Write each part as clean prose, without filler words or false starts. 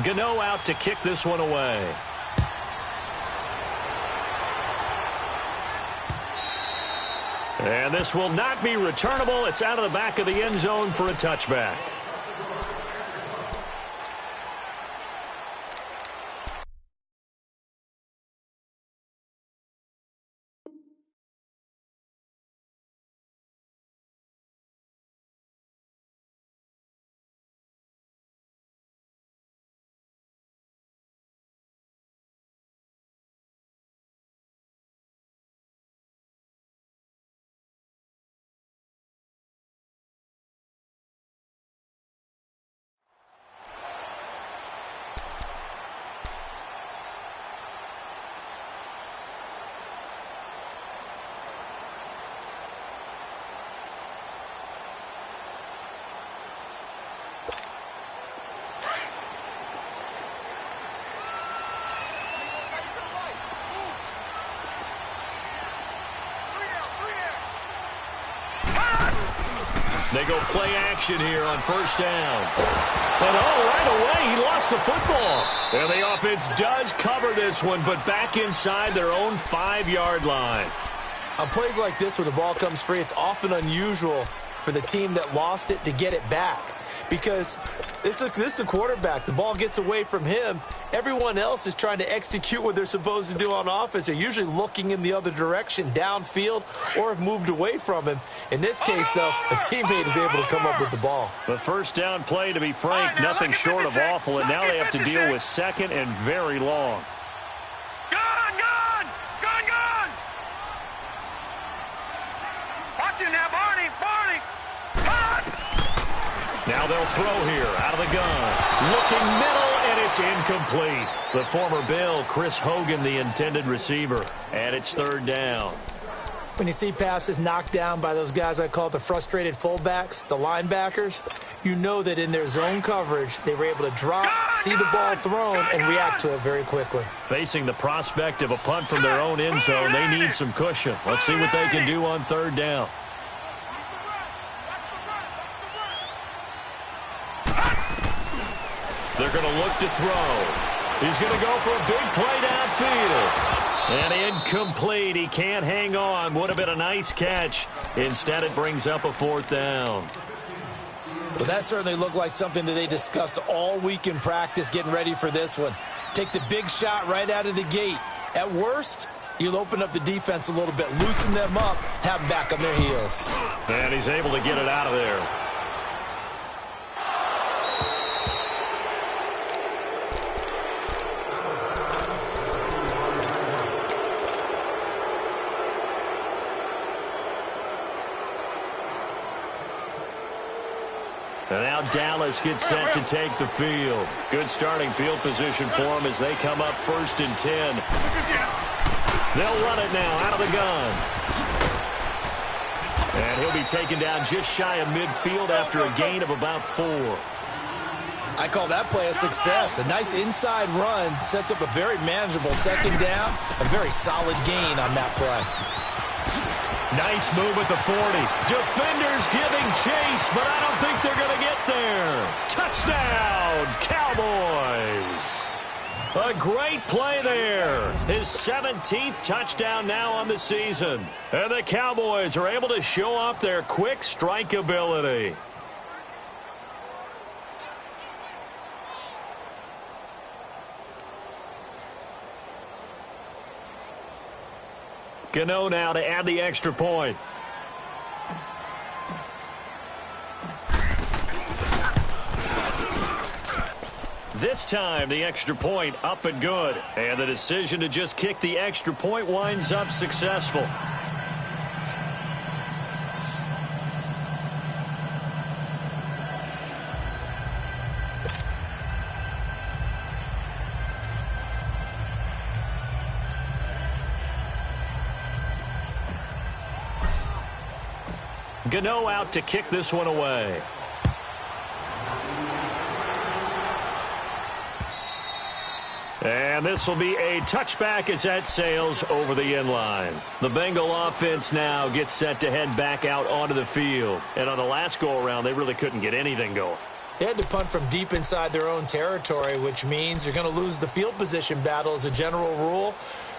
Gano out to kick this one away. And this will not be returnable. It's out of the back of the end zone for a touchback. They go play action here on first down. And right away, he lost the football. And the offense does cover this one, but back inside their own 5-yard line. On plays like this where the ball comes free, it's often unusual for the team that lost it to get it back. Because this is a quarterback. The ball gets away from him. Everyone else is trying to execute what they're supposed to do on offense. They're usually looking in the other direction, downfield, or have moved away from him. In this case, though, a teammate is able to come up with the ball. The first down play, to be frank, nothing short of awful. And now they have to deal with second and very long. Gone! Watch it now, Barney! Now they'll throw here out of the gun. Looking middle, and it's incomplete. The former Bill, Chris Hogan, the intended receiver. And it's third down. When you see passes knocked down by those guys I call the frustrated fullbacks, the linebackers, you know that in their zone coverage, they were able to drop, see the ball thrown, and react to it very quickly. Facing the prospect of a punt from their own end zone, they need some cushion. Let's see what they can do on third down. They're going to look to throw. He's going to go for a big play downfield. And incomplete. He can't hang on. Would have been a nice catch. Instead, it brings up a fourth down. Well, that certainly looked like something that they discussed all week in practice getting ready for this one. Take the big shot right out of the gate. At worst, you'll open up the defense a little bit, loosen them up, have them back on their heels. And he's able to get it out of there. And now Dallas gets set to take the field. Good starting field position for them as they come up 1st and 10. They'll run it now out of the gun. And he'll be taken down just shy of midfield after a gain of about 4. I call that play a success. A nice inside run sets up a very manageable second down. A very solid gain on that play. Nice move at the 40. Defenders giving chase, but I don't think they're going to get there. Touchdown, Cowboys. A great play there. His 17th touchdown now on the season. And the Cowboys are able to show off their quick strike ability. Gano now to add the extra point. This time, the extra point up and good. And the decision to just kick the extra point winds up successful. Gano out to kick this one away. And this will be a touchback as that sails over the end line. The Bengal offense now gets set to head back out onto the field. And on the last go-around, they really couldn't get anything going. They had to punt from deep inside their own territory, which means you're going to lose the field position battle as a general rule.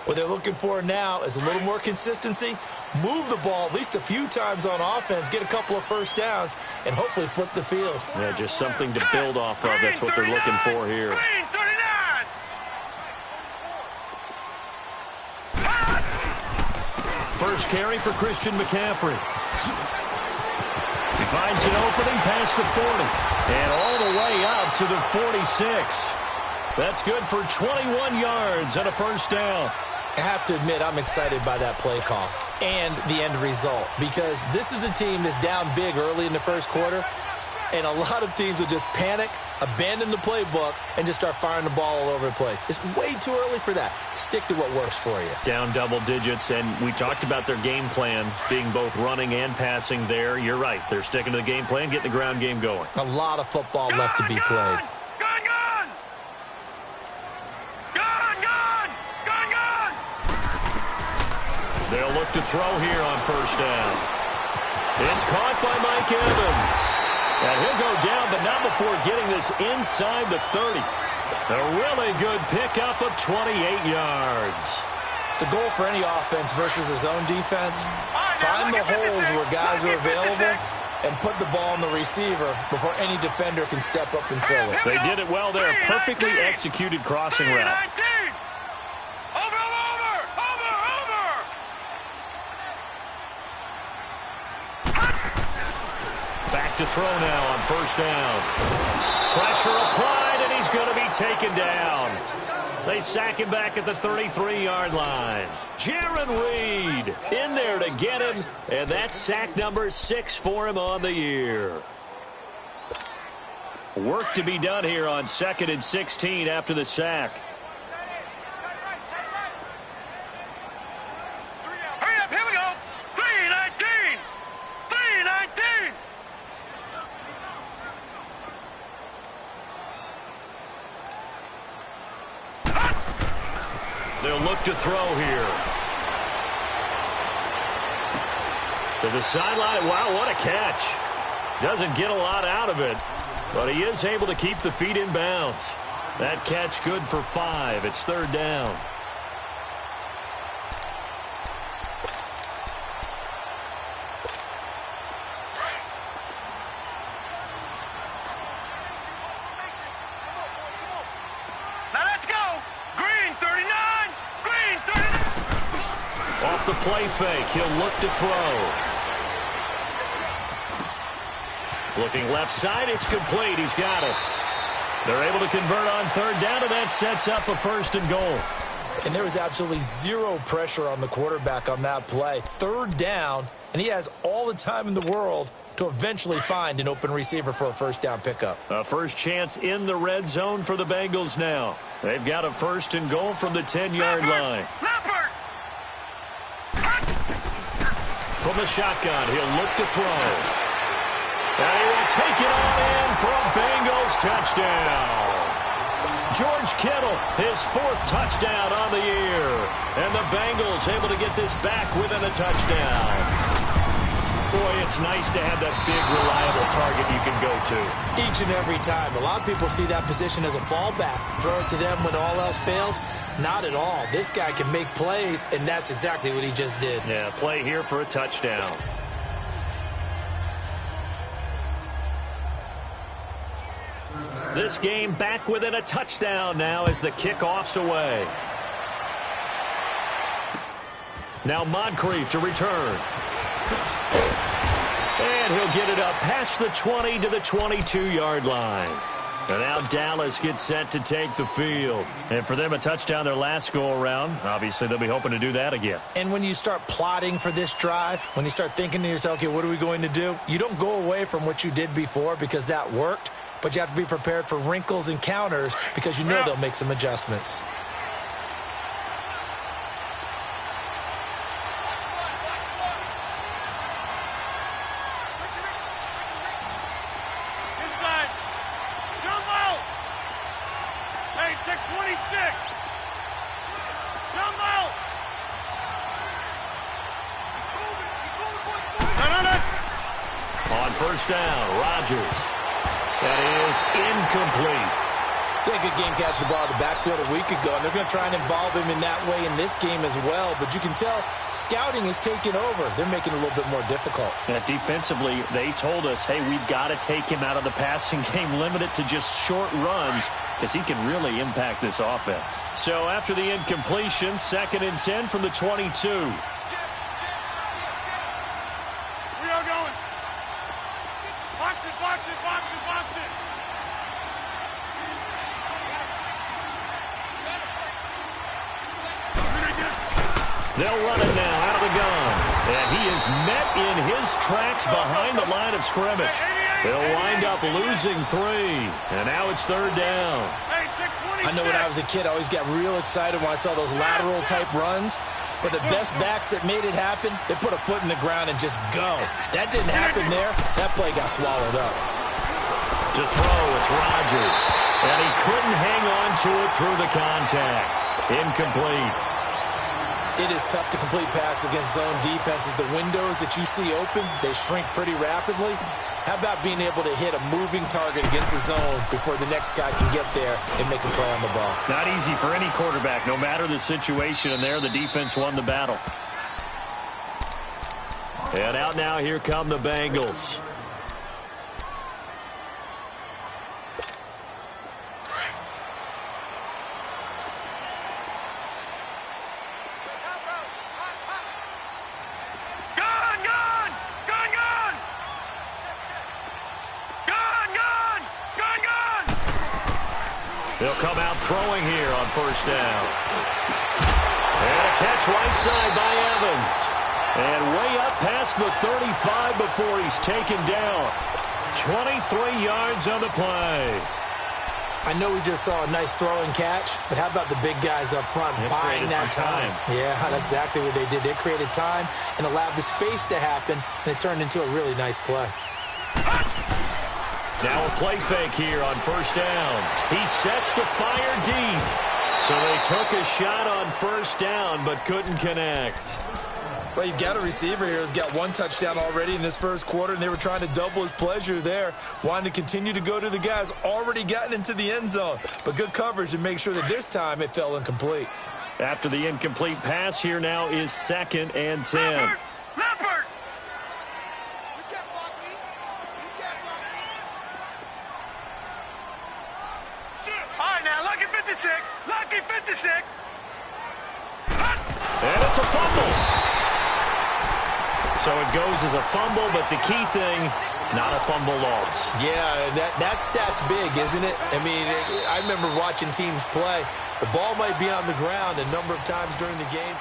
What they're looking for now is a little more consistency, move the ball at least a few times on offense, get a couple of first downs, and hopefully flip the field. Yeah, just something to build off of. That's what they're looking for here. First carry for Christian McCaffrey. He finds an opening past the 40. And all the way up to the 46. That's good for 21 yards and a first down. I have to admit, I'm excited by that play call and the end result, because this is a team that's down big early in the first quarter, and a lot of teams will just panic, abandon the playbook, and just start firing the ball all over the place. It's way too early for that. Stick to what works for you. Down double digits, and we talked about their game plan being both running and passing there. You're right. They're sticking to the game plan, getting the ground game going. A lot of football left to be played. They'll look to throw here on first down. It's caught by Mike Evans. And he'll go down, but not before getting this inside the 30. A really good pickup of 28 yards. The goal for any offense versus his own defense, find the holes where guys are available and put the ball on the receiver before any defender can step up and fill it. They did it well there. Perfectly executed crossing route. Back to throw now on first down. Pressure applied, and he's going to be taken down. They sack him back at the 33-yard line. Jaron Reed in there to get him, and that's sack number 6 for him on the year. Work to be done here on 2nd and 16 after the sack. Hurry up, here we go. 3-19. 3-19. They'll look to throw here. To the sideline. Wow, what a catch. Doesn't get a lot out of it, but he is able to keep the feet in bounds. That catch good for 5. It's 3rd down. Off the play fake, he'll look to throw. Looking left side, it's complete. He's got it. They're able to convert on 3rd down, and that sets up a 1st and goal. And there was absolutely zero pressure on the quarterback on that play. 3rd down, and he has all the time in the world to eventually find an open receiver for a 1st down pickup. A first chance in the red zone for the Bengals now. They've got a 1st and goal from the 10-yard line. From the shotgun, he'll look to throw. And he will take it on in for a Bengals touchdown. George Kittle, his 4th touchdown on the year. And the Bengals able to get this back within a touchdown. Boy, it's nice to have that big, reliable target you can go to. Each and every time. A lot of people see that position as a fallback. Throw it to them when all else fails. Not at all. This guy can make plays, and that's exactly what he just did. Yeah, play here for a touchdown. This game back within a touchdown now as the kickoff's away. Now Moncrief to return. And he'll get it up past the 20 to the 22-yard line. And now Dallas gets set to take the field. And for them, a touchdown their last go-around. Obviously, they'll be hoping to do that again. And when you start plotting for this drive, when you start thinking to yourself, okay, what are we going to do? You don't go away from what you did before because that worked, but you have to be prepared for wrinkles and counters because you know they'll make some adjustments. On first down, Rodgers. That is incomplete. They had a good game catching the ball in the backfield a week ago, and they're going to try and involve him in that way in this game as well. But you can tell scouting is taking over. They're making it a little bit more difficult. Defensively, they told us, hey, we've got to take him out of the passing game, limit it to just short runs, because he can really impact this offense. So after the incompletion, 2nd and 10 from the 22. We are going. Box it, box it, box it, box it. They'll run it now out of the gun. And he is met in his tracks behind the line of scrimmage. They'll wind up losing 3. And now it's 3rd down. I know when I was a kid, I always got real excited when I saw those lateral-type runs. But the best backs that made it happen, they put a foot in the ground and just go. That didn't happen there. That play got swallowed up. To throw, it's Rodgers. And he couldn't hang on to it through the contact. Incomplete. It is tough to complete passes against zone defenses. The windows that you see open, they shrink pretty rapidly. How about being able to hit a moving target against a zone before the next guy can get there and make a play on the ball? Not easy for any quarterback, no matter the situation, and there the defense won the battle. And out now, here come the Bengals. They'll come out throwing here on 1st down. And a catch right side by Evans. And way up past the 35 before he's taken down. 23 yards on the play. I know we just saw a nice throw and catch, but how about the big guys up front buying that time? Yeah, that's exactly what they did. They created time and allowed the space to happen, and it turned into a really nice play. Now a play fake here on 1st down. He sets to fire deep. So they took a shot on 1st down, but couldn't connect. Well, you've got a receiver here who's got 1 touchdown already in this 1st quarter, and they were trying to double his pleasure there, wanting to continue to go to the guys already gotten into the end zone. But good coverage to make sure that this time it fell incomplete. After the incomplete pass, here now is 2nd and 10. Leopard! All right, now, lucky 56. Lucky 56. And it's a fumble. So it goes as a fumble, but the key thing, not a fumble loss. Yeah, that stat's big, isn't it? I mean, I remember watching teams play. The ball might be on the ground a number of times during the game.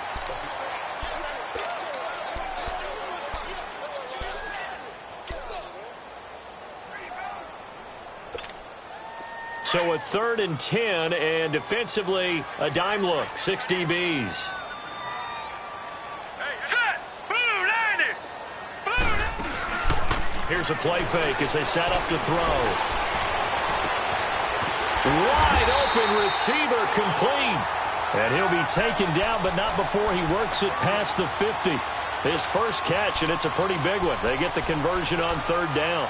So a 3rd and 10, and defensively, a dime look, 6 DBs. Set! Blue 90! Blue 90! Here's a play fake as they set up to throw. Wide open receiver complete. And he'll be taken down, but not before he works it past the 50. His first catch, and it's a pretty big one. They get the conversion on 3rd down.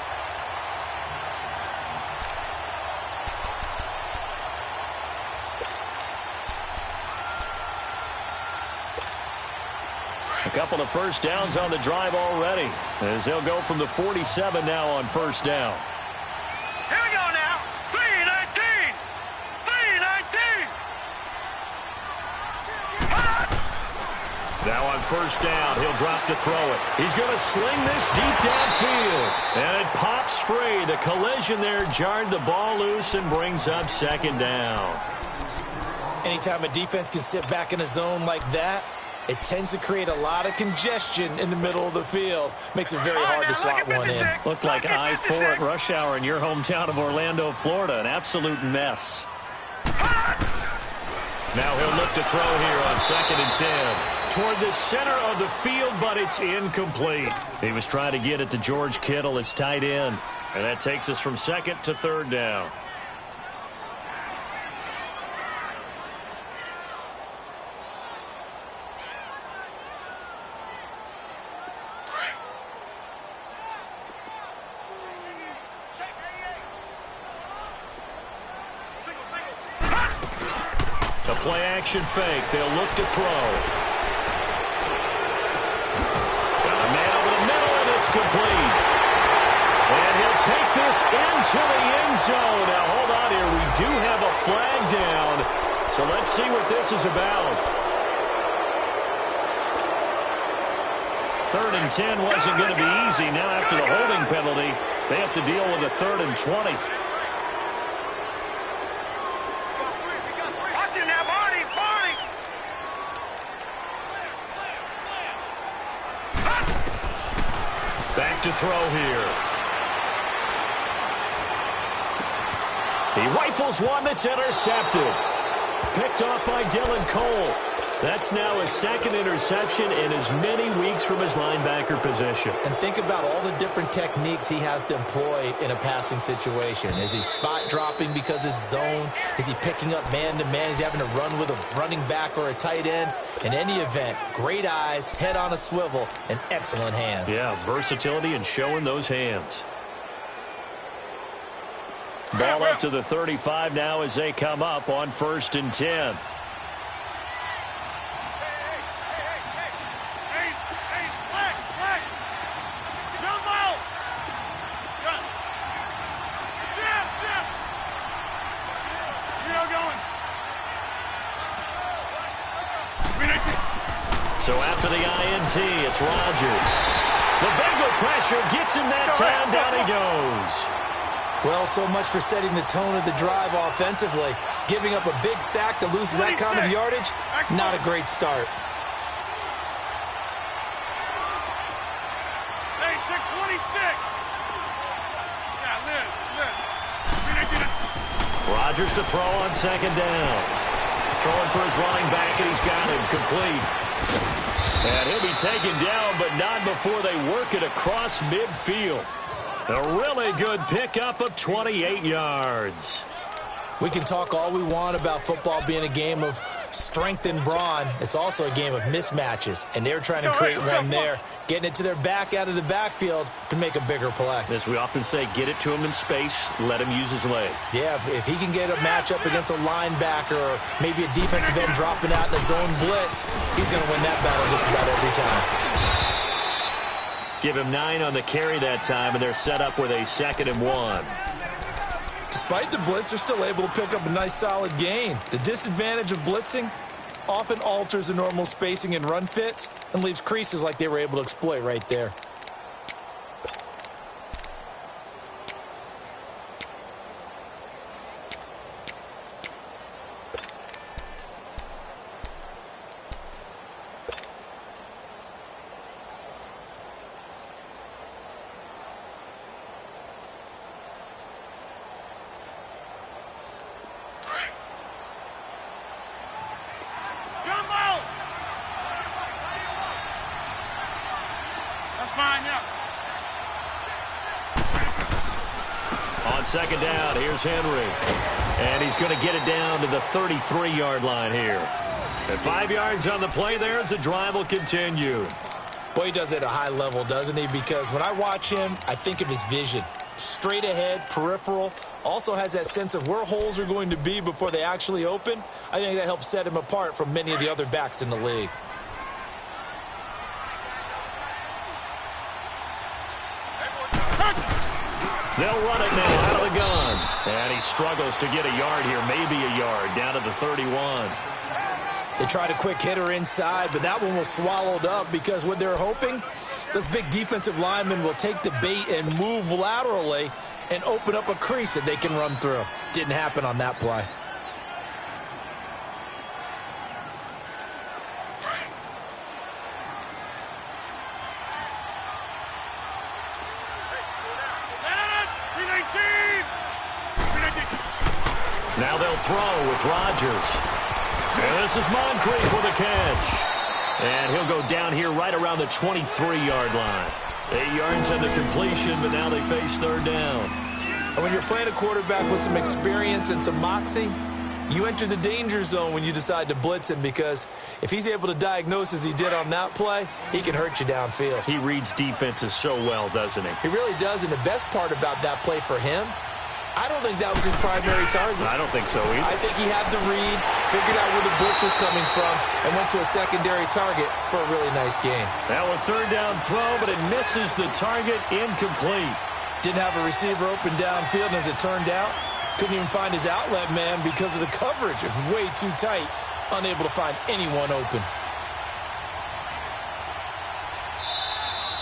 A couple of 1st downs on the drive already, as they'll go from the 47 now on 1st down. Here we go now. 319! 319! Now on 1st down, he'll drop to throw it. He's going to sling this deep downfield, and it pops free. The collision there jarred the ball loose and brings up 2nd down. Anytime a defense can sit back in a zone like that, it tends to create a lot of congestion in the middle of the field. Makes it very hard to slot one in. Looked like I-4 at rush hour in your hometown of Orlando, Florida. An absolute mess. Now he'll look to throw here on 2nd and 10. Toward the center of the field, but it's incomplete. He was trying to get it to George Kittle, his tight end. And that takes us from 2nd to 3rd down. Play action fake. They'll look to throw. Got a man over the middle, and it's complete. And he'll take this into the end zone. Now, hold on here. We do have a flag down. So let's see what this is about. 3rd and 10 wasn't going to be easy. Now, after the holding penalty, they have to deal with a 3rd and 20. Back to throw here. He rifles one that's intercepted. Picked off by Dylan Cole. That's now his 2nd interception in as many weeks from his linebacker position. And think about all the different techniques he has to employ in a passing situation. Is he spot dropping because it's zone? Is he picking up man-to-man? Is he having to run with a running back or a tight end? In any event, great eyes, head on a swivel, and excellent hands. Yeah, versatility and showing those hands. Ball up to the 35 now as they come up on 1st and 10. So after the INT, it's Rodgers. The Bengal pressure gets him that time. Down he goes. Well, so much for setting the tone of the drive offensively. Giving up a big sack that loses that kind of yardage, not a great start. Hey, check 26. Yeah, Liz. Rodgers to throw on 2nd down. Throwing for his running back, and he's got him complete. And he'll be taken down, but not before they work it across midfield. A really good pickup of 28 yards. We can talk all we want about football being a game of strength and brawn. It's also a game of mismatches, and they're trying to create one there, getting it to their back out of the backfield to make a bigger play. As we often say, get it to him in space, let him use his leg. Yeah, if he can get a matchup against a linebacker or maybe a defensive end dropping out in a zone blitz, he's going to win that battle just about every time. Give him 9 on the carry that time, and they're set up with a 2nd and 1. Despite the blitz, they're still able to pick up a nice, solid gain. The disadvantage of blitzing often alters the normal spacing and run fits and leaves creases like they were able to exploit right there. On 2nd down, here's Henry. And he's going to get it down to the 33-yard line here. At 5 yards on the play there, as the drive will continue. Boy, he does it at a high level, doesn't he? Because when I watch him, I think of his vision. Straight ahead, peripheral. Also has that sense of where holes are going to be before they actually open. I think that helps set him apart from many of the other backs in the league. They'll run it now out of the gun. And he struggles to get a yard here, maybe a yard, down to the 31. They tried a quick hitter inside, but that one was swallowed up because what they're hoping, those big defensive linemen will take the bait and move laterally and open up a crease that they can run through. Didn't happen on that play. Now they'll throw with Rodgers. And this is Moncrief with a catch. And he'll go down here right around the 23-yard line. 8 yards on the completion, but now they face 3rd down. And when you're playing a quarterback with some experience and some moxie, you enter the danger zone when you decide to blitz him, because if he's able to diagnose as he did on that play, he can hurt you downfield. He reads defenses so well, doesn't he? He really does, and the best part about that play for him I don't think that was his primary target. I don't think so either. I think he had the read, figured out where the blitz was coming from, and went to a secondary target for a really nice gain. Now a third down throw, but it misses the target, incomplete. Didn't have a receiver open downfield, and as it turned out, couldn't even find his outlet man because of the coverage. It was way too tight, unable to find anyone open.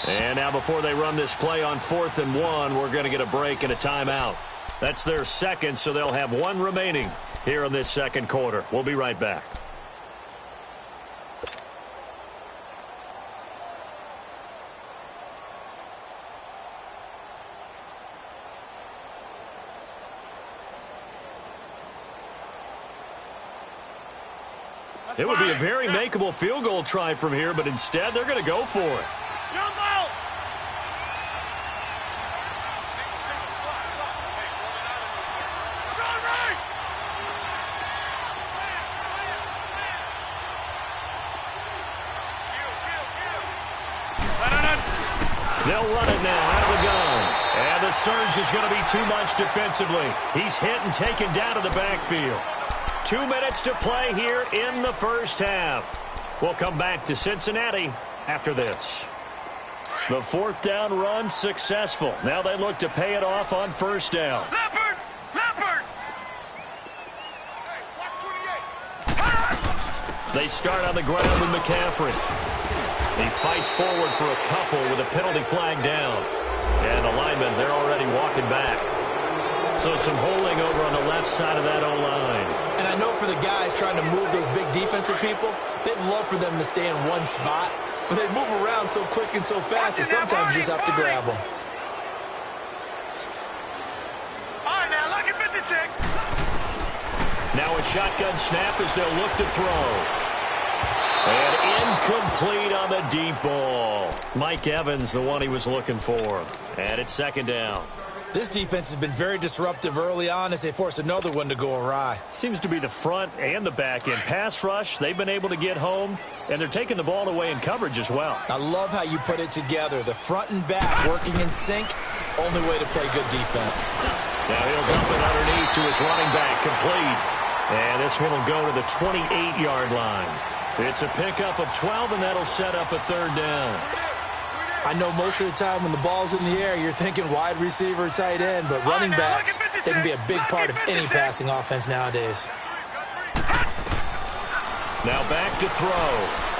And now before they run this play on 4th and 1, we're going to get a break and a timeout. That's their second, so they'll have one remaining here in this second quarter. We'll be right back. It would be a very makeable field goal try from here, but instead they're going to go for it. Jump out! They'll run it now out of the gun. And the surge is going to be too much defensively. He's hit and taken down to the backfield. 2 minutes to play here in the first half. We'll come back to Cincinnati after this. The 4th down run successful. Now they look to pay it off on 1st down. Leopard! Leopard! They start on the ground with McCaffrey. He fights forward for a couple with a penalty flag down. And the linemen, they're already walking back. So some holding over on the left side of that O-line. And I know for the guys trying to move those big defensive people, they'd love for them to stay in one spot. But they move around so quick and so fast that sometimes you just have to grab them. All right, now, look at 56. Now a shotgun snap as they'll look to throw. And incomplete on the deep ball. Mike Evans, the one he was looking for. And it's 2nd down. This defense has been very disruptive early on as they force another one to go awry. Seems to be the front and the back end. Pass rush, they've been able to get home, and they're taking the ball away in coverage as well. I love how you put it together. The front and back working in sync, only way to play good defense. Now he'll dump it underneath to his running back, complete. And this one will go to the 28-yard line. It's a pickup of 12, and that'll set up a 3rd down. I know most of the time when the ball's in the air, you're thinking wide receiver, tight end, but running backs, they can be a big part of any passing offense nowadays. Now back to throw.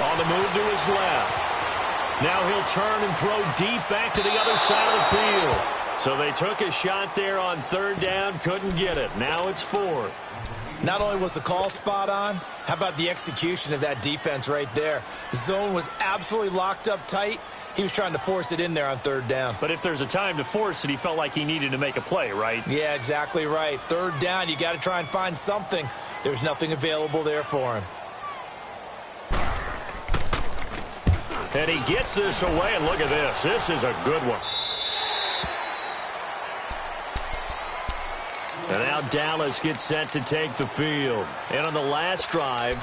On the move to his left. Now he'll turn and throw deep back to the other side of the field. So they took a shot there on 3rd down, couldn't get it. Now it's 4th. Not only was the call spot on, how about the execution of that defense right there? The zone was absolutely locked up tight. He was trying to force it in there on 3rd down. But if there's a time to force it, he felt like he needed to make a play, right? Yeah, exactly right. 3rd down, you got to try and find something. There's nothing available there for him. And he gets this away, and look at this. This is a good one. And now Dallas gets set to take the field. And on the last drive,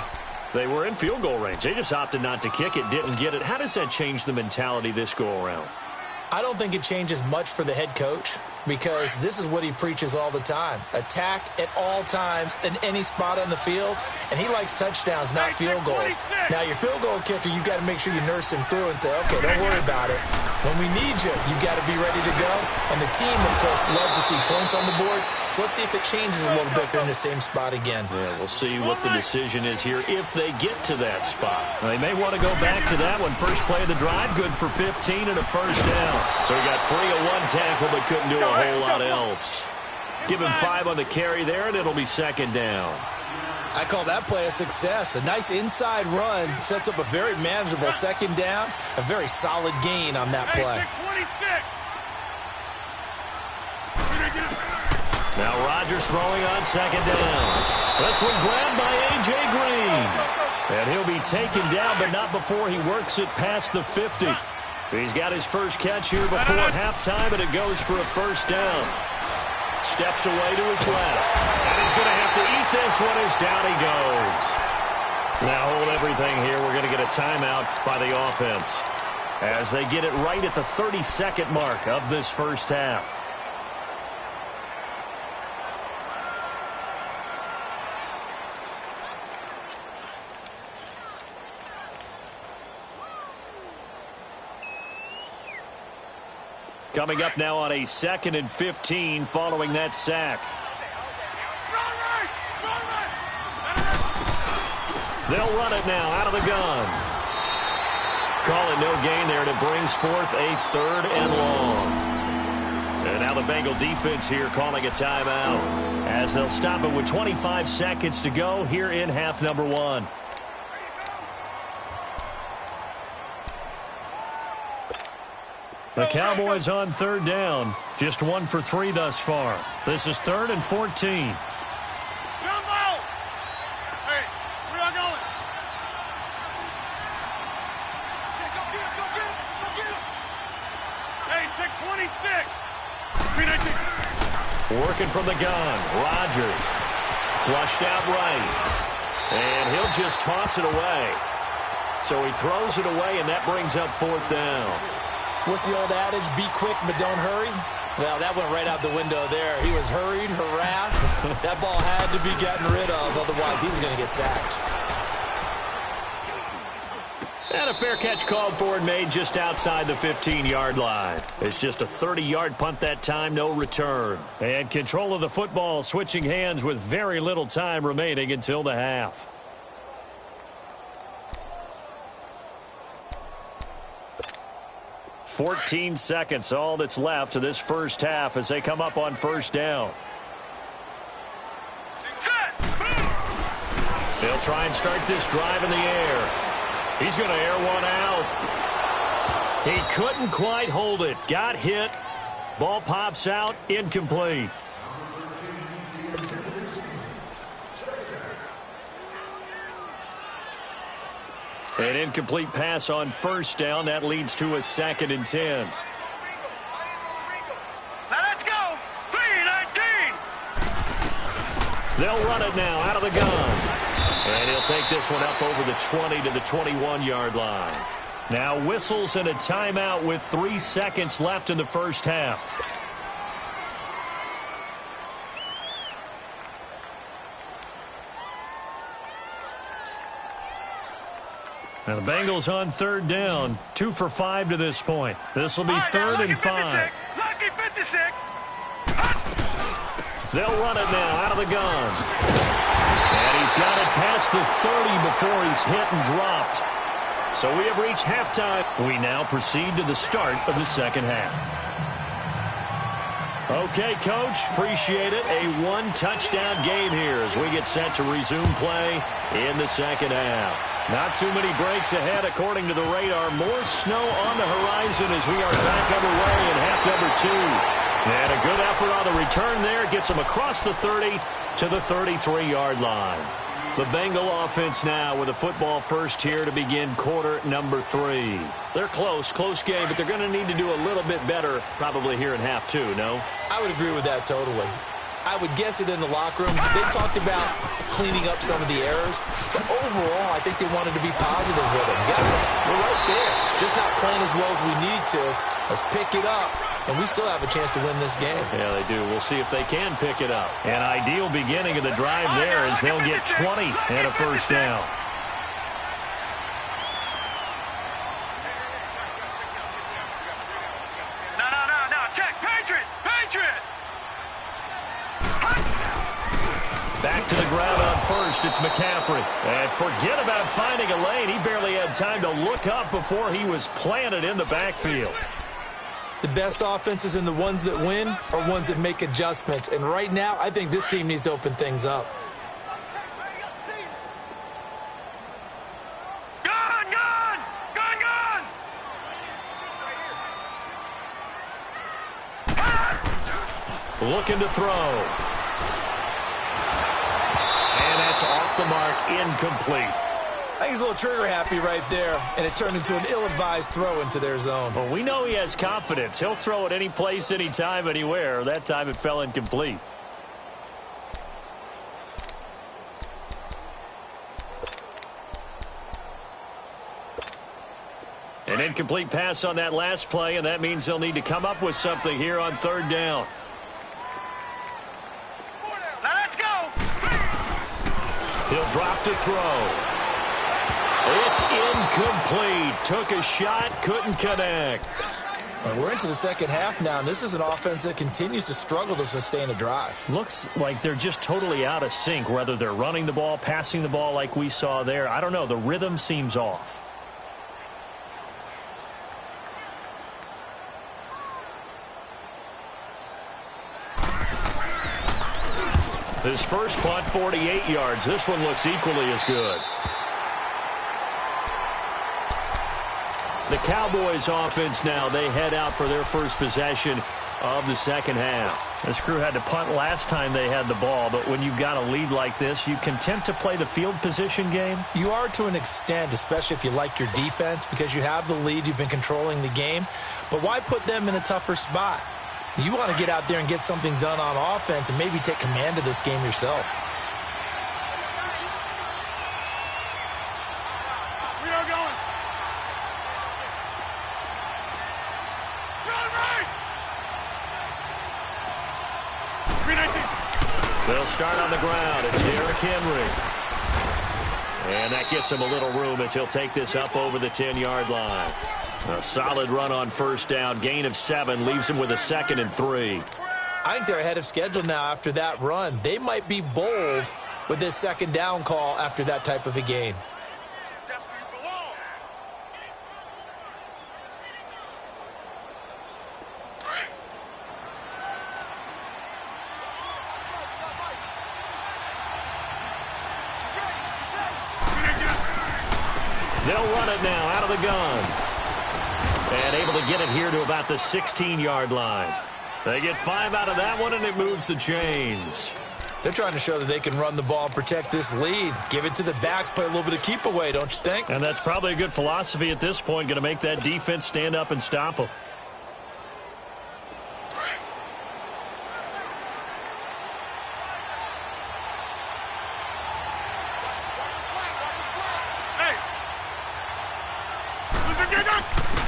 they were in field goal range. They just opted not to kick it, didn't get it. How does that change the mentality this go-around? I don't think it changes much for the head coach because this is what he preaches all the time. Attack at all times in any spot on the field, and he likes touchdowns, not field goals. Now, your field goal kicker, you got to make sure you nurse him through and say, okay, don't worry about it. When we need you, you got to be ready to go. And the team, of course, loves to see points on the board. So let's see if it changes a little bit if they're in the same spot again. Yeah, we'll see what the decision is here if they get to that spot. Now, they may want to go back to that one. First play of the drive, good for 15 and a 1st down. So he got 3 of 1 tackle, but couldn't do a whole lot else. Give him 5 on the carry there, and it'll be 2nd down. I call that play a success. A nice inside run sets up a very manageable 2nd down. A very solid gain on that play. Now Rodgers throwing on 2nd down. This one grabbed by A.J. Green. And he'll be taken down, but not before he works it past the 50. He's got his first catch here before halftime, and it goes for a 1st down. Steps away to his left. And he's going to have to eat this one as down he goes. Now hold everything here. We're going to get a timeout by the offense as they get it right at the 32nd mark of this first half. Coming up now on a 2nd and 15 following that sack. They'll run it now out of the gun. Call it no gain there, and it brings forth a 3rd and long. And now the Bengal defense here calling a timeout as they'll stop it with 25 seconds to go here in half number 1. The Cowboys on 3rd down. Just 1 for 3 thus far. This is 3rd and 14. Jumbo! Hey, where y'all going? Go get him! Hey, check 26! 319. Working from the gun. Rodgers. Flushed out right. And he'll just toss it away. So he throws it away, and that brings up 4th down. What's the old adage? Be quick, but don't hurry. Well, that went right out the window there. He was hurried, harassed. That ball had to be gotten rid of, otherwise he was going to get sacked. And a fair catch called for and made just outside the 15-yard line. It's just a 30-yard punt that time, no return. And control of the football switching hands with very little time remaining until the half. "14 seconds, all that's left of this first half as they come up on 1st down. They'll try and start this drive in the air. He's going to air one out. He couldn't quite hold it. Got hit. Ball pops out. Incomplete. An incomplete pass on 1st down. That leads to a 2nd and 10. Now let's go! 319! They'll run it now out of the gun. And he'll take this one up over the 20 to the 21-yard line. Now whistles and a timeout with 3 seconds left in the first half. Now the Bengals on 3rd down. 2 for 5 to this point. This will be 3rd and 5. Lucky 56! They'll run it now out of the gun. And he's got it past the 30 before he's hit and dropped. So we have reached halftime. We now proceed to the start of the 2nd half. Okay, Coach, appreciate it. A 1-touchdown game here as we get set to resume play in the 2nd half. Not too many breaks ahead according to the radar. More snow on the horizon as we are back underway in half number 2. And a good effort on the return there. Gets them across the 30 to the 33-yard line. The Bengal offense now with a football first here to begin quarter number 3. They're close game, but they're going to need to do a little bit better probably here in half 2, no? I would agree with that totally. I would guess it in the locker room. They talked about cleaning up some of the errors. But overall, I think they wanted to be positive with them. Guys, we're right there. Just not playing as well as we need to. Let's pick it up. And we still have a chance to win this game. Yeah, they do. We'll see if they can pick it up. An ideal beginning of the drive there as they'll get 20 and a first down. No. Check. Patriot! Back to the ground on first. It's McCaffrey. And forget about finding a lane. He barely had time to look up before he was planted in the backfield. The best offenses and the ones that win are ones that make adjustments. And right now, I think this team needs to open things up. Gone! Looking to throw. And that's off the mark, incomplete. I think he's a little trigger happy right there, and it turned into an ill-advised throw into their zone. Well, we know he has confidence. He'll throw it any place, anytime, anywhere. That time it fell incomplete. An incomplete pass on that last play, and that means they'll need to come up with something here on 3rd down. Now let's go! He'll drop to throw. It's incomplete. Took a shot, couldn't connect. We're into the second half now, and this is an offense that continues to struggle to sustain a drive. Looks like they're just totally out of sync, whether they're running the ball, passing the ball like we saw there. I don't know. The rhythm seems off. His first punt, 48 yards. This one looks equally as good. The Cowboys offense now, they head out for their first possession of the second half. This crew had to punt last time they had the ball, but when you've got a lead like this, you content to play the field position game? You are to an extent, especially if you like your defense, because you have the lead, you've been controlling the game. But why put them in a tougher spot? You want to get out there and get something done on offense and maybe take command of this game yourself. We are going. Right. 319. They'll start on the ground. It's Derrick Henry. And that gets him a little room as he'll take this up over the 10-yard line. A solid run on first down. Gain of 7 leaves him with a 2nd and 3. I think they're ahead of schedule now after that run. They might be bold with this second down call after that type of a gain. They'll run it now out of the gun. And able to get it here to about the 16-yard line. They get 5 out of that one, and it moves the chains. They're trying to show that they can run the ball and protect this lead. Give it to the backs, play a little bit of keep away, don't you think? And that's probably a good philosophy at this point, going to make that defense stand up and stop them.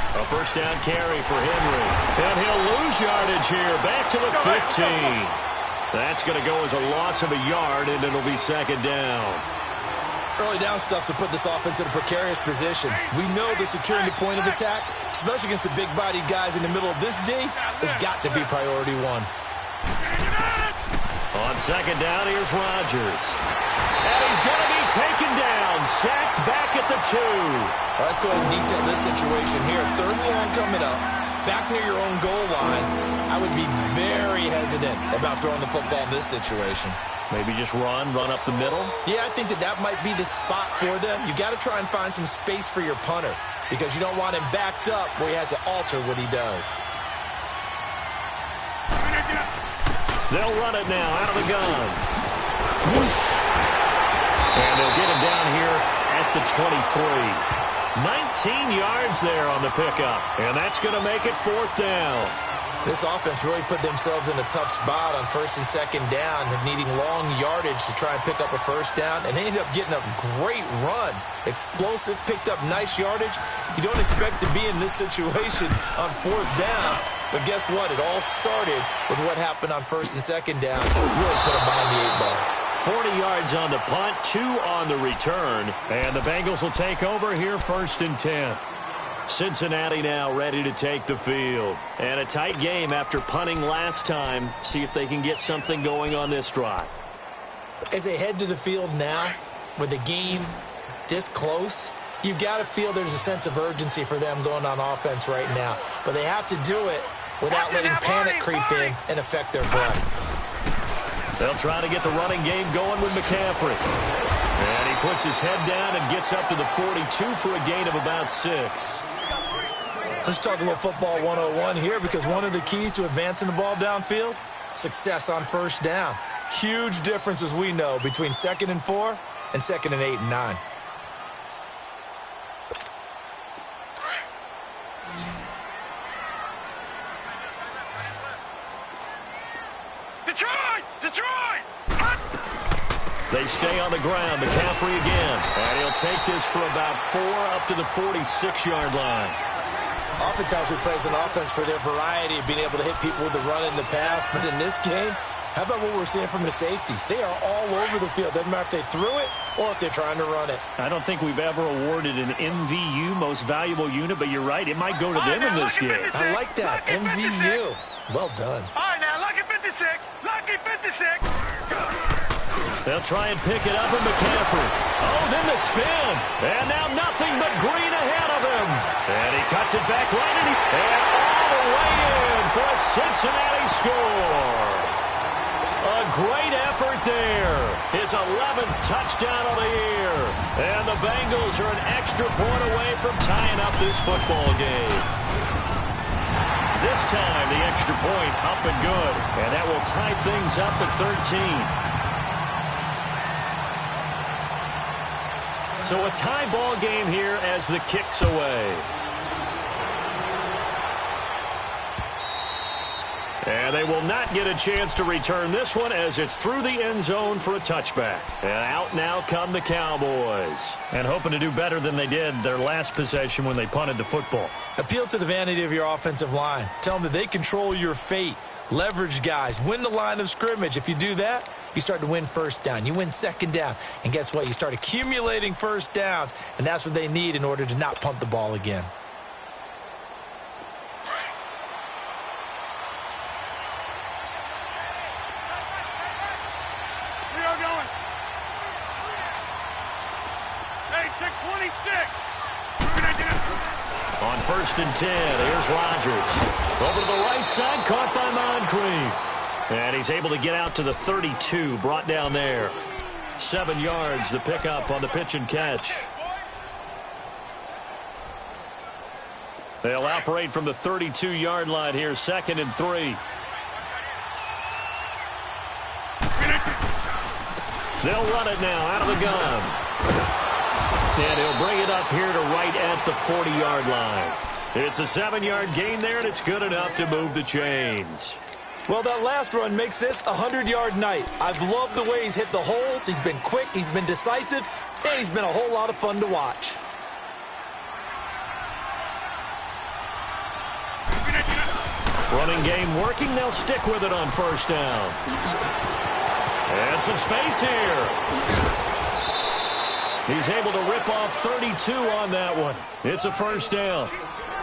A first down carry for Henry. And he'll lose yardage here. Back to the 15. That's going to go as a loss of a yard, and it'll be second down. Early down stuff to put this offense in a precarious position. We know the securing the point of attack, especially against the big-bodied guys in the middle of this D, has got to be priority one. On second down, here's Rodgers. And he's going to be taken down, sacked back at the 2. Let's go ahead and detail this situation here. 3rd and long coming up, back near your own goal line. I would be very hesitant about throwing the football in this situation. Maybe just run up the middle? Yeah, I think that might be the spot for them. You got to try and find some space for your punter because you don't want him backed up where he has to alter what he does. They'll run it now out of the gun. Whoosh. And they'll get him down here at the 23. 19 yards there on the pickup. And that's going to make it 4th down. This offense really put themselves in a tough spot on 1st and 2nd down, needing long yardage to try and pick up a first down, and they ended up getting a great run. Explosive, picked up nice yardage. You don't expect to be in this situation on 4th down, but guess what? It all started with what happened on 1st and 2nd down. Really put them behind the 8 ball. 40 yards on the punt, 2 on the return, and the Bengals will take over here 1st and 10. Cincinnati now ready to take the field. And a tight game after punting last time. See if they can get something going on this drive. As they head to the field now, with the game this close, you've got to feel there's a sense of urgency for them going on offense right now. But they have to do it without letting panic creep in and affect their play. They'll try to get the running game going with McCaffrey. And he puts his head down and gets up to the 42 for a gain of about 6. Let's talk a little football 101 here because one of the keys to advancing the ball downfield, success on first down. Huge difference, as we know, between 2nd and 4 and 2nd and 8 and 9. Detroit! They stay on the ground. McCaffrey again. And he'll take this for about 4 up to the 46-yard line. Oftentimes we play as an offense for their variety of being able to hit people with the run and the pass, but in this game, How about what we're seeing from the safeties? They are all over the field. Doesn't matter if they threw it or if they're trying to run it. I don't think we've ever awarded an MVU, most valuable unit, but you're right. It might go to them in this game. I like that. MVU. Well done. All right, now, lucky 56. Lucky 56. They'll try and pick it up in McCaffrey. Oh, then the spin. And now nothing but green ahead of him. And he cuts it back right, and all the way in for a Cincinnati score. A great effort there. His 11th touchdown of the year. And the Bengals are an extra point away from tying up this football game. This time, the extra point up and good. And that will tie things up at 13. So a tie ball game here as the kick's away. And they will not get a chance to return this one as it's through the end zone for a touchback. And out now come the Cowboys. And hoping to do better than they did their last possession when they punted the football. Appeal to the vanity of your offensive line. Tell them that they control your fate. Leverage guys. Win the line of scrimmage. If you do that, you start to win first down. You win second down. And guess what? You start accumulating first downs. And that's what they need in order to not punt the ball again. We are going. Hey, check 26. On 1st and 10, here's Rodgers. Over to the right side, caught by Moncrief. And he's able to get out to the 32, brought down there. 7 yards, the pickup on the pitch and catch. They'll operate from the 32-yard line here, 2nd and 3. They'll run it now out of the gun. And he'll bring it up here to right at the 40-yard line. It's a 7-yard gain there, and it's good enough to move the chains. Well, that last run makes this a 100-yard night. I've loved the way he's hit the holes. He's been quick, he's been decisive, and he's been a whole lot of fun to watch. Running game working. They'll stick with it on 1st down. And some space here. He's able to rip off 32 on that one. It's a 1st down.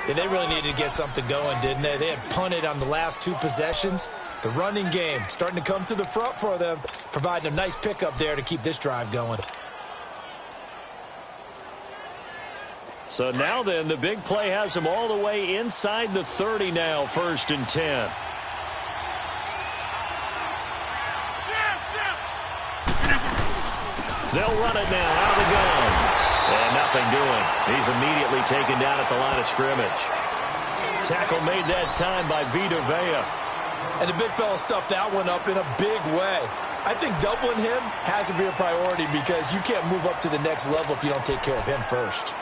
Yeah, they really needed to get something going, didn't they? They had punted on the last 2 possessions. The running game starting to come to the front for them, providing a nice pickup there to keep this drive going. So now then, the big play has them all the way inside the 30 now, 1st and 10. They'll run it now out of the gun. And nothing doing. He's immediately taken down at the line of scrimmage. Tackle made that time by Vita Vea. And the big fella stuffed that one up in a big way. I think doubling him has to be a priority because you can't move up to the next level if you don't take care of him first.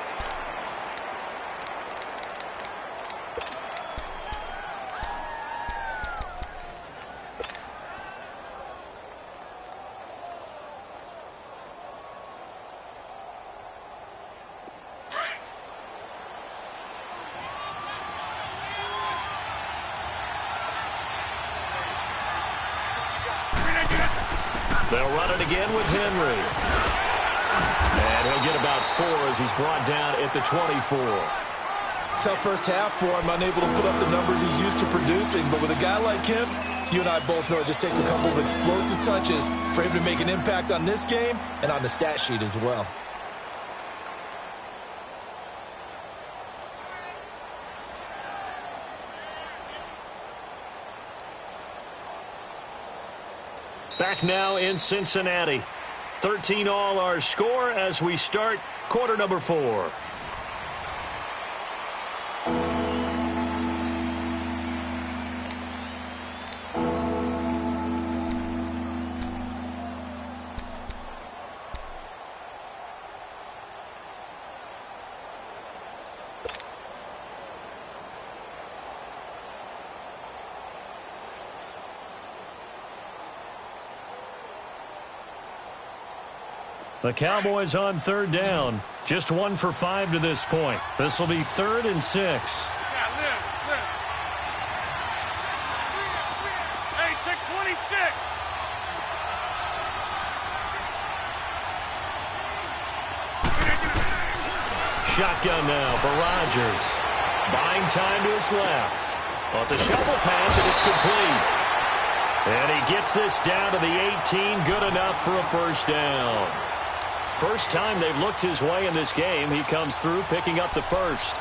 They'll run it again with Henry. And he'll get about 4 as he's brought down at the 24. Tough first half for him, unable to put up the numbers he's used to producing. But with a guy like him, you and I both know it just takes a couple of explosive touches for him to make an impact on this game and on the stat sheet as well. Back now in Cincinnati. 13 all our score as we start quarter number 4. The Cowboys on 3rd down. Just 1 for 5 to this point. This will be 3rd and 6. Yeah, live. Hey, check 26. Shotgun now for Rodgers. Buying time to his left. Well, it's a shovel pass, and it's complete. And he gets this down to the 18. Good enough for a first down. First time they've looked his way in this game. He comes through picking up the first.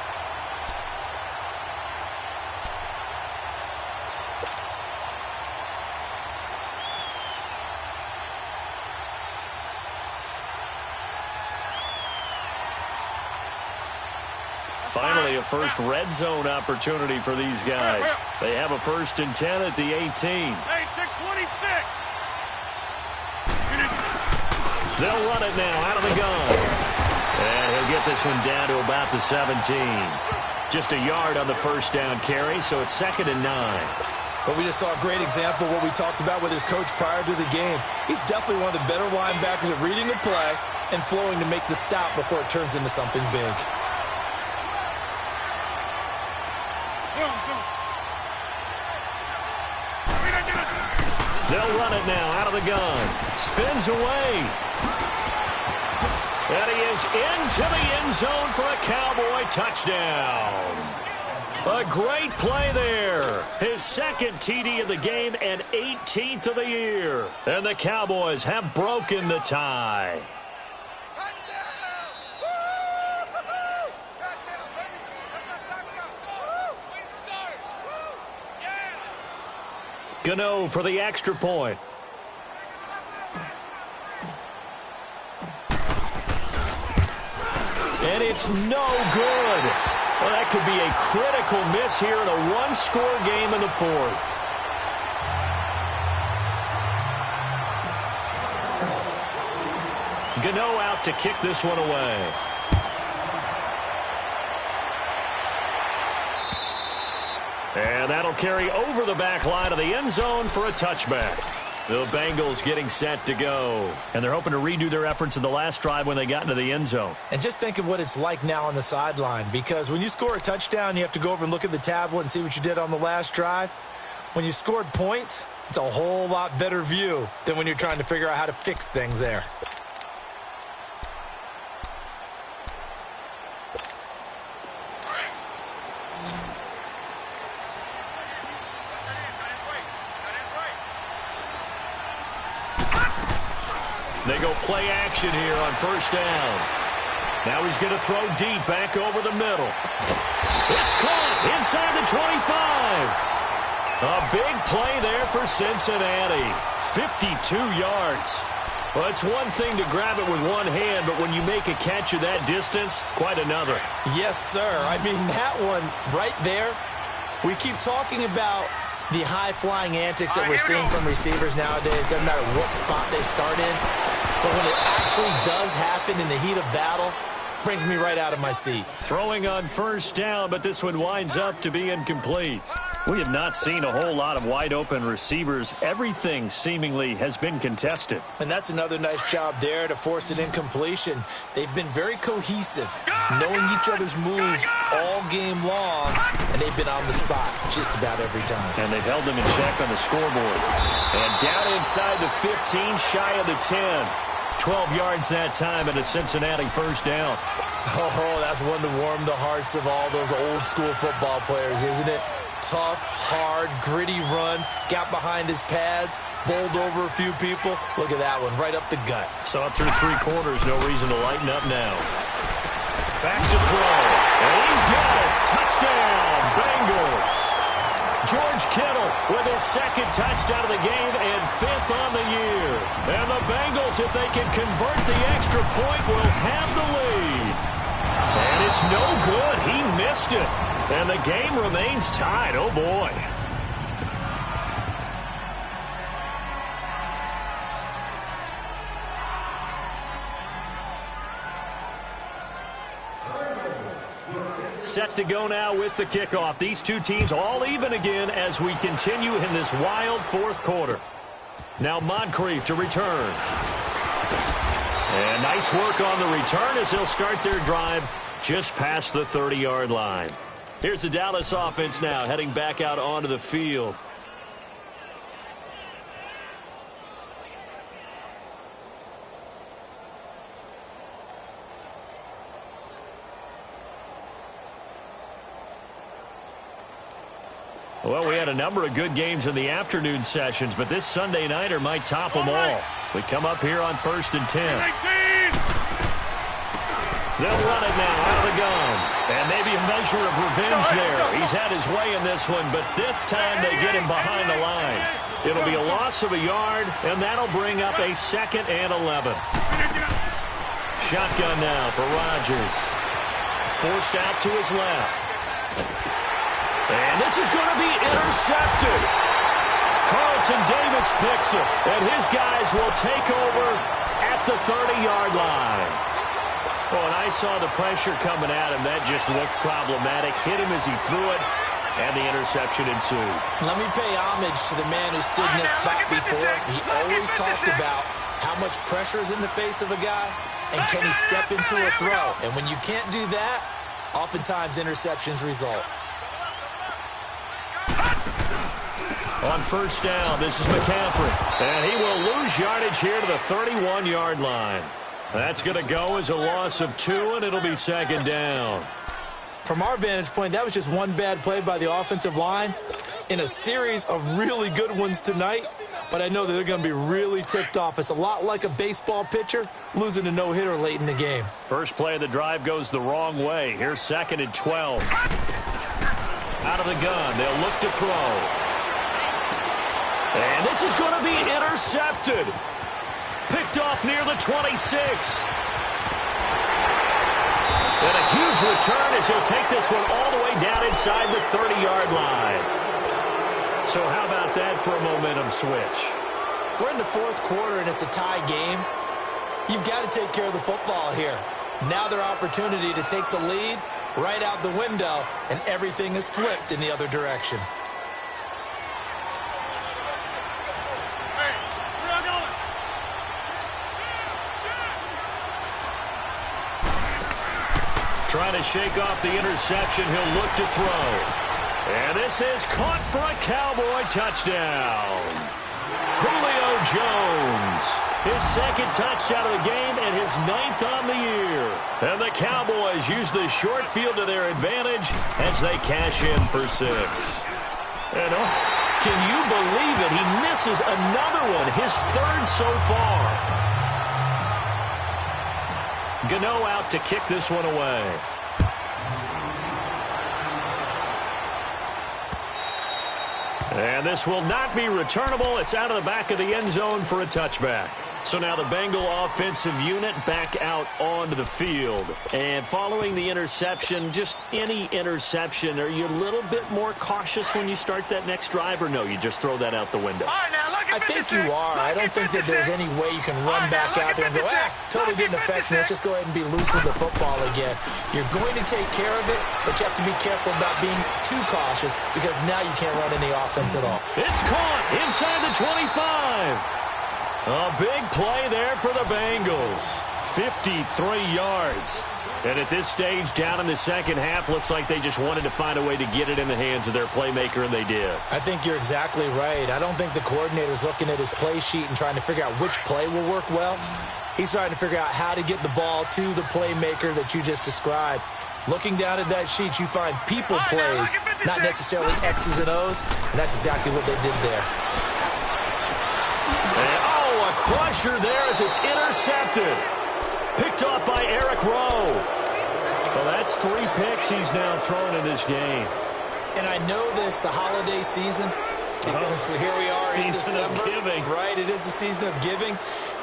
Finally, a first red zone opportunity for these guys. They have a 1st and 10 at the 18. Hey, 626. They'll run it now out of the gun. And he'll get this one down to about the 17. Just a yard on the first down carry, so it's 2nd and 9. But we just saw a great example of what we talked about with his coach prior to the game. He's definitely one of the better linebackers at reading the play and flowing to make the stop before it turns into something big. They'll run it now out of the gun. Spins away. And he is into the end zone for a Cowboy touchdown. A great play there. His 2nd TD of the game and 18th of the year. And the Cowboys have broken the tie. Gano for the extra point. And it's no good. Well, that could be a critical miss here in a one-score game in the 4th. Gano out to kick this one away. And that'll carry over the back line of the end zone for a touchback. The Bengals getting set to go. And they're hoping to redo their efforts in the last drive when they got into the end zone. And just think of what it's like now on the sideline, because when you score a touchdown, you have to go over and look at the tablet and see what you did on the last drive. When you scored points, it's a whole lot better view than when you're trying to figure out how to fix things there. They go play action here on first down. Now he's going to throw deep back over the middle. It's caught inside the 25. A big play there for Cincinnati. 52 yards. Well, it's one thing to grab it with one hand, but when you make a catch of that distance, quite another. Yes, sir. I mean, that one right there, we keep talking about the high-flying antics that we're seeing from receivers nowadays. Doesn't matter what spot they start in. But when it actually does happen in the heat of battle, brings me right out of my seat. Throwing on first down, but this one winds up to be incomplete. We have not seen a whole lot of wide-open receivers. Everything seemingly has been contested. And that's another nice job there to force an incompletion. They've been very cohesive, knowing each other's moves all game long, and they've been on the spot just about every time. And they've held them in check on the scoreboard. And down inside the 15, shy of the 10. 12 yards that time and a Cincinnati first down. Oh, that's one to warm the hearts of all those old-school football players, isn't it? Tough, hard, gritty run, got behind his pads, bowled over a few people. Look at that one, right up the gut. Saw it through 3 quarters, no reason to lighten up now. Back to throw, and he's got it. Touchdown, Bengals. George Kittle with his 2nd touchdown of the game and 5th on the year. And the Bengals, if they can convert the extra point, will have the lead. And it's no good. He missed it. And the game remains tied. Oh, boy. Set to go now with the kickoff. These two teams all even again as we continue in this wild 4th quarter. Now Moncrief to return. And nice work on the return as they'll start their drive just past the 30-yard line. Here's the Dallas offense now heading back out onto the field. Well, we had a number of good games in the afternoon sessions, but this Sunday nighter might top them all. We come up here on 1st and 10. They'll run it now out of the gun. And maybe a measure of revenge there. He's had his way in this one, but this time they get him behind the line. It'll be a loss of a yard, and that'll bring up a 2nd and 11. Shotgun now for Rodgers. Forced out to his left. And this is going to be intercepted. Carlton Davis picks it, and his guys will take over at the 30-yard line. Well, and I saw the pressure coming at him. That just looked problematic. Hit him as he threw it, and the interception ensued. Let me pay homage to the man who stood in this spot before. He always talked about how much pressure is in the face of a guy, and can he step into a throw. And when you can't do that, oftentimes interceptions result. On 1st down, this is McCaffrey. And he will lose yardage here to the 31-yard line. That's going to go as a loss of 2, and it'll be 2nd down. From our vantage point, that was just one bad play by the offensive line in a series of really good ones tonight, but I know that they're going to be really ticked off. It's a lot like a baseball pitcher losing a no-hitter late in the game. First play of the drive goes the wrong way. Here's 2nd and 12. Out of the gun, they'll look to throw. And this is going to be intercepted. Picked off near the 26. And a huge return as he'll take this one all the way down inside the 30-yard line. So how about that for a momentum switch? We're in the 4th quarter, and it's a tie game. You've got to take care of the football here. Now their opportunity to take the lead right out the window, and everything is flipped in the other direction. Trying to shake off the interception. He'll look to throw. And this is caught for a Cowboy touchdown. Julio Jones. His 2nd touchdown of the game and his 9th on the year. And the Cowboys use the short field to their advantage as they cash in for 6. And can you believe it? He misses another one, his 3rd so far. Gano out to kick this one away. And this will not be returnable. It's out of the back of the end zone for a touchback. So now the Bengal offensive unit back out onto the field. And following the interception, just any interception, are you a little bit more cautious when you start that next drive, or no, you just throw that out the window? I think you are. I don't think that there's any way you can run back out there and go, totally didn't affect me. Let's just go ahead and be loose with the football again. You're going to take care of it, but you have to be careful about being too cautious because now you can't run any offense at all. It's caught inside the 25. A big play there for the Bengals. 53 yards. And at this stage, down in the second half, looks like they just wanted to find a way to get it in the hands of their playmaker, and they did. I think you're exactly right. I don't think the coordinator's looking at his play sheet and trying to figure out which play will work well. He's trying to figure out how to get the ball to the playmaker that you just described. Looking down at that sheet, you find people plays, not necessarily X's and O's, and that's exactly what they did there. And, a crusher there as it's intercepted. Picked off by Eric Rowe. Well, that's 3 picks he's now thrown in this game. And I know this, the holiday season, because here we are in December. Season of giving. Right, it is the season of giving.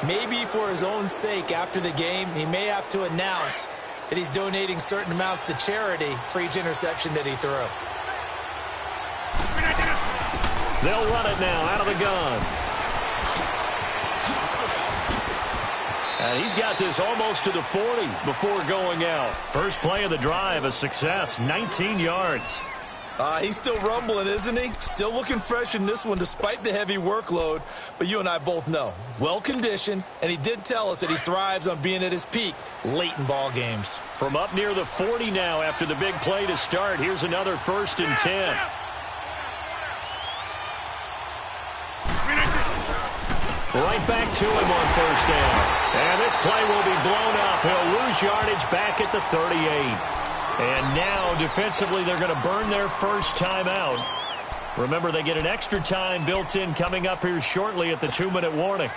Maybe for his own sake, after the game, he may have to announce that he's donating certain amounts to charity for each interception that he threw. They'll run it now out of the gun. And he's got this almost to the 40 before going out. First play of the drive, a success, 19 yards. He's still rumbling, isn't he? Still looking fresh in this one despite the heavy workload. But you and I both know, well-conditioned, and he did tell us that he thrives on being at his peak late in ball games. From up near the 40 now after the big play to start, here's another 1st and 10. Right back to him on 1st down. And this play will be blown up. He'll lose yardage back at the 38. And now, defensively, they're going to burn their first timeout. Remember, they get an extra time built in coming up here shortly at the 2-minute warning.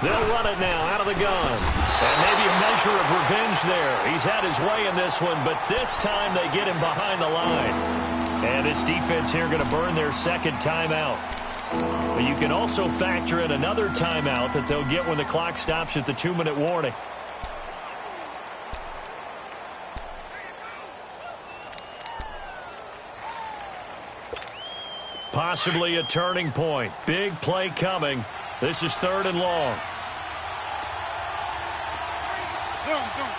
They'll run it now out of the gun. And maybe a measure of revenge there. He's had his way in this one, but this time they get him behind the line. And this defense here going to burn their second timeout. But you can also factor in another timeout that they'll get when the clock stops at the 2-minute warning. Possibly a turning point. Big play coming. This is 3rd and long. Zoom, zoom.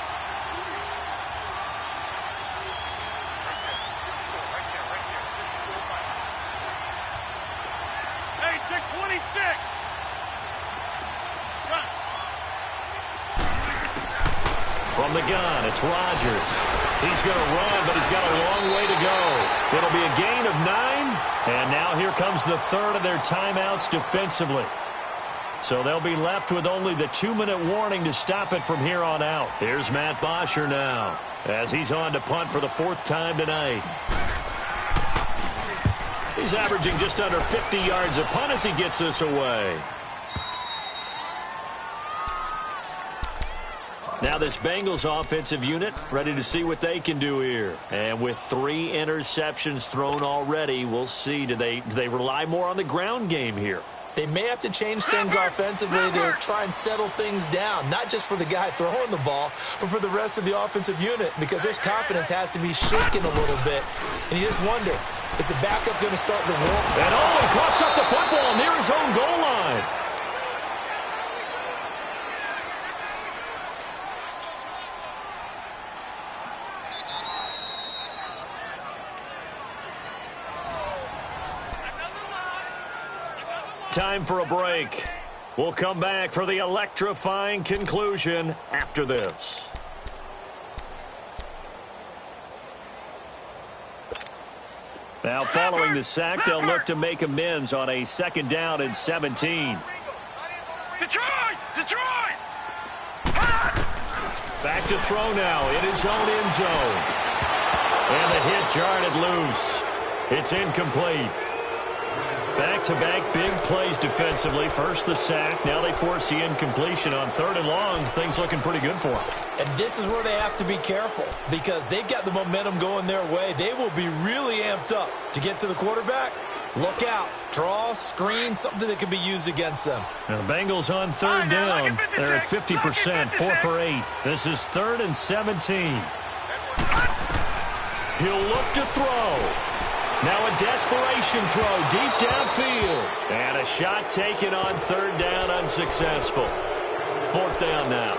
Hey, check 26. Run. From the gun, it's Rodgers. He's going to run, but he's got a long way to go. It'll be a gain of 9, and now here comes the 3rd of their timeouts defensively. So they'll be left with only the 2-minute warning to stop it from here on out. Here's Matt Bosher now as he's on to punt for the 4th time tonight. He's averaging just under 50 yards a punt as he gets this away. Now this Bengals offensive unit ready to see what they can do here. And with 3 interceptions thrown already, we'll see. Do they rely more on the ground game here? They may have to change things offensively to try and settle things down, not just for the guy throwing the ball, but for the rest of the offensive unit, because their confidence has to be shaken a little bit. And you just wonder, is the backup going to start to walk? And he coughs up the football near his own goal line. Time for a break. We'll come back for the electrifying conclusion after this. Now, following the sack, they'll look to make amends on a 2nd down and 17. Detroit! Detroit! Back to throw now in his own end zone. And the hit jarred it loose. It's incomplete. Back-to-back big plays defensively. First the sack. Now they force the incompletion on 3rd and long. Things looking pretty good for them. And this is where they have to be careful because they've got the momentum going their way. They will be really amped up to get to the quarterback. Look out. Draw, screen, something that can be used against them. Now the Bengals on 3rd down. They're at 50%, 4 for 8. This is 3rd and 17. He'll look to throw. Now a desperation throw deep downfield. And a shot taken on 3rd down, unsuccessful. 4th down now.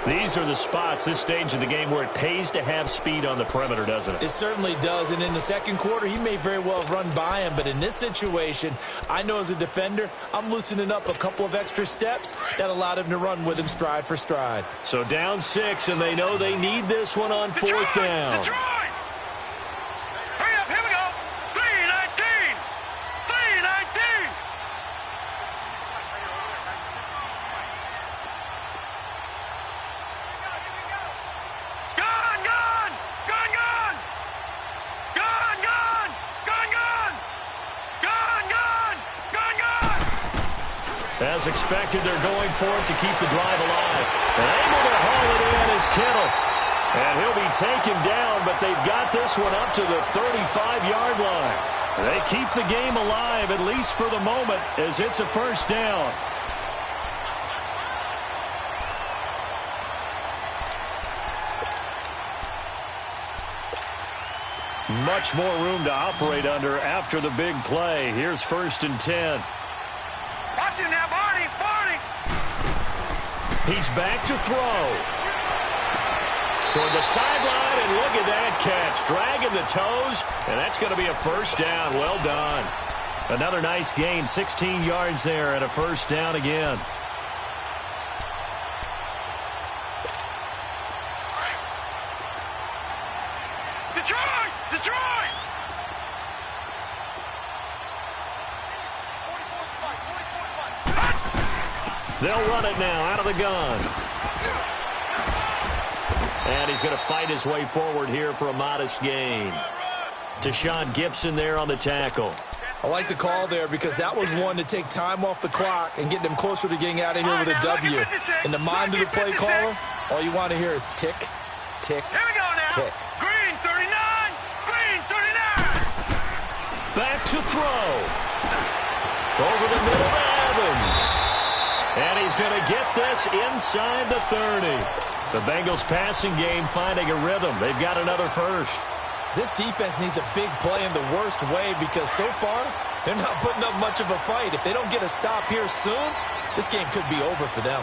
These are the spots, this stage of the game, where it pays to have speed on the perimeter, doesn't it? It certainly does. And in the 2nd quarter, he may very well have run by him. But in this situation, I know as a defender, I'm loosening up a couple of extra steps that allowed him to run with him stride for stride. So down 6, and they know they need this one on 4th down. Detroit! Hurry up, here we go! 3-19! 3-19! Gone, gone! Gone, gone! Gone, gone! Gone, gone! Gone, gone! Gone, gone! As expected, they're going for it to keep the drive alive. And able to haul it in is Kittle. And he'll be taken down, but they've got this one up to the 35-yard line. They keep the game alive, at least for the moment, as it's a 1st down. Much more room to operate under after the big play. Here's 1st and 10. Watch it now, Barney! Barney! He's back to throw. Toward the sideline, and look at that catch. Dragging the toes, and that's going to be a 1st down. Well done. Another nice gain, 16 yards there, and a 1st down again. Detroit! Detroit! They'll run it now out of the gun. And he's going to fight his way forward here for a modest gain. Deshaun Gibson there on the tackle. I like the call there because that was one to take time off the clock and get them closer to getting out of here with a W. In the mind of the play caller, all you want to hear is tick, tick, Here we go now. tick. Green 39. Green 39. Back to throw. Over the middle to Evans. And he's going to get this inside the 30. The Bengals passing game finding a rhythm. They've got another first. This defense needs a big play in the worst way because so far they're not putting up much of a fight. If they don't get a stop here soon, this game could be over for them.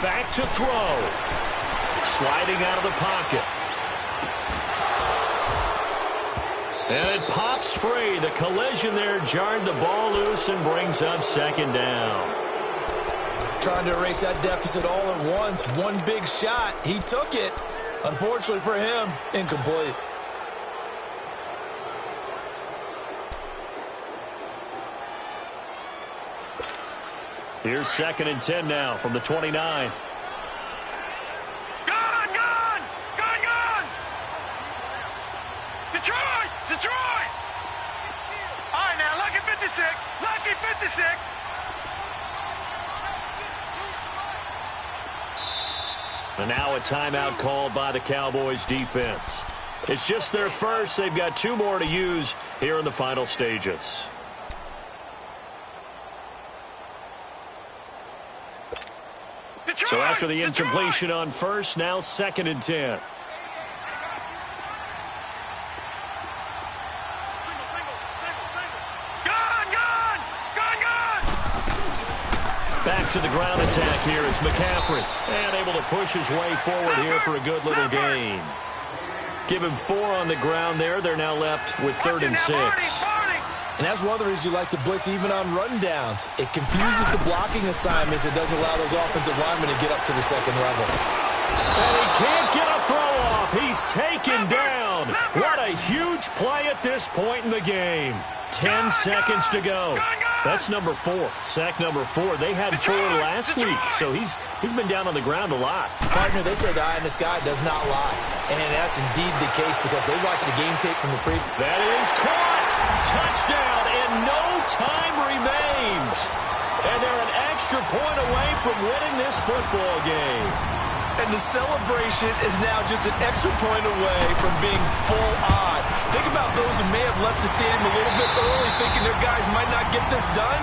Back to throw. Sliding out of the pocket. And it pops free. The collision there jarred the ball loose and brings up second down. Trying to erase that deficit all at once. One big shot. He took it. Unfortunately for him, incomplete. Here's 2nd and 10 now from the 29. Gun! Gun! Gun! Gun! Detroit! Detroit! All right, now, lucky 56. Lucky 56. And now a timeout called by the Cowboys defense. It's just their first. They've got 2 more to use here in the final stages. Detroit! So after the Detroit! incompletion on first, now 2nd and 10. Gun! Gun! Gun! Gun! Back to the ground attack here is McCaffrey. And able to push his way forward here for a good little gain. Give him 4 on the ground there. They're now left with 3rd and 6. And that's one of the reasons you like to blitz even on rundowns. It confuses the blocking assignments. It doesn't allow those offensive linemen to get up to the second level. And he can't get a throw off. He's taken down. What a huge play at this point in the game. 10 seconds to go. That's number 4. Sack number 4. They had 4 last week, so he's been down on the ground a lot. Partner, they say the eye in the sky does not lie. And that's indeed the case because they watched the game tape from the previous. That is caught. Touchdown, and no time remains. And they're an extra point away from winning this football game. And the celebration is now just an extra point away from being full on. Think about those who may have left the stadium a little bit early thinking their guys might not get this done.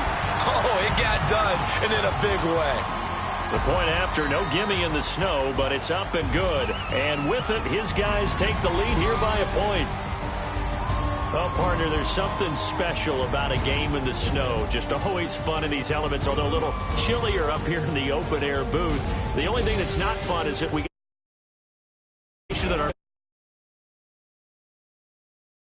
Oh, it got done, and in a big way. The point after, no gimme in the snow, but it's up and good. And with it, his guys take the lead here by a point. Well, partner, there's something special about a game in the snow. Just always fun in these elements, although a little chillier up here in the open-air booth. The only thing that's not fun is that we